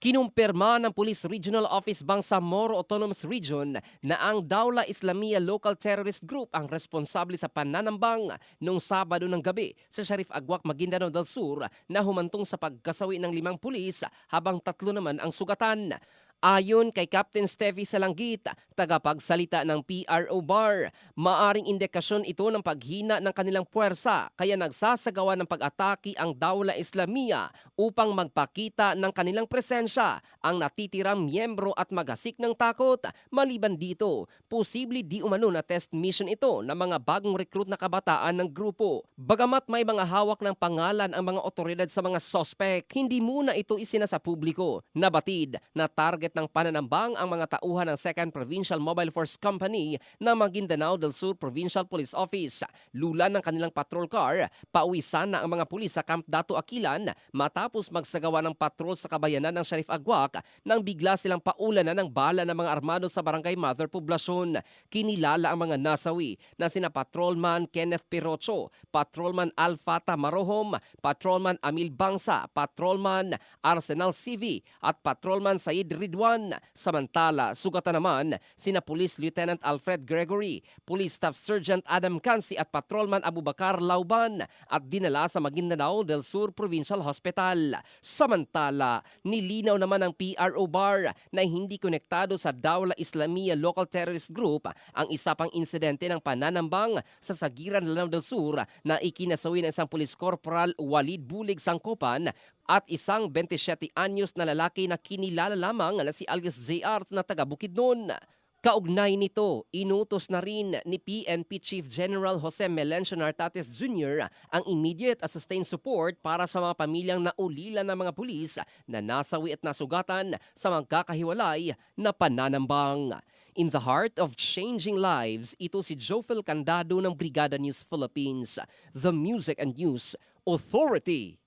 Kinumpirma ng Police Regional Office Bangsamoro Autonomous Region na ang Dawla Islamia Local Terrorist Group ang responsable sa pananambang noong Sabado ng gabi sa Sharif Agwak, Maguindanao del Sur na humantong sa pagkasawi ng 5 pulis habang 3 naman ang sugatan. Ayon kay Captain Steffi Salanggit, tagapagsalita ng PRO BAR, maaring indikasyon ito ng paghina ng kanilang puwersa kaya nagsasagawa ng pag-atake ang Dawla Islamia upang magpakita ng kanilang presensya ang natitirang miyembro at maghasik ng takot. Maliban dito, posible di umano na test mission ito ng mga bagong recruit na kabataan ng grupo. Bagamat may mga hawak ng pangalan ang mga otoridad sa mga suspect, hindi muna ito isinasa publiko. Nabatid na target ng pananambang ang mga tauhan ng 2nd Provincial Mobile Force Company ng Maguindanao del Sur Provincial Police Office. Lula ng kanilang patrol car, pauwi sana ang mga pulis sa Camp Dato Aquilan matapos magsagawa ng patrol sa kabayanan ng Sharif Agwak nang bigla silang paulanan ng bala ng mga armado sa Barangay Mother Poblacion. Kinilala ang mga nasawi na sina Patrolman Kenneth Pirocho, Patrolman Alfata Marohom, Patrolman Amil Bangsa, Patrolman Arsenal CV at Patrolman Said Ridwan. Samantala, sugatan naman sina Police Lieutenant Alfred Gregory, Police Staff Sergeant Adam Cansi at Patrolman Abubakar Lauban at dinala sa Maguindanao del Sur Provincial Hospital. Samantala, nilinaw naman ng PRO BAR na hindi konektado sa Dawla Islamia Local Terrorist Group ang isa pang insidente ng pananambang sa Sagiran, Lanao del Sur na ikinasawi ng isang Police Corporal Walid Bulig Sangkopan at isang 27 anyos na lalaki na kinilala lamang na si alias JR na taga Bukidnon. Kaugnay nito, inutos na rin ni PNP Chief General Jose Melencio Nartates Jr. ang immediate at sustained support para sa mga pamilyang naulila ng mga pulis na nasawi at nasugatan sa magkakahiwalay na pananambang. In the heart of changing lives, ito si Jofel Candado ng Brigada News Philippines, the Music and News Authority.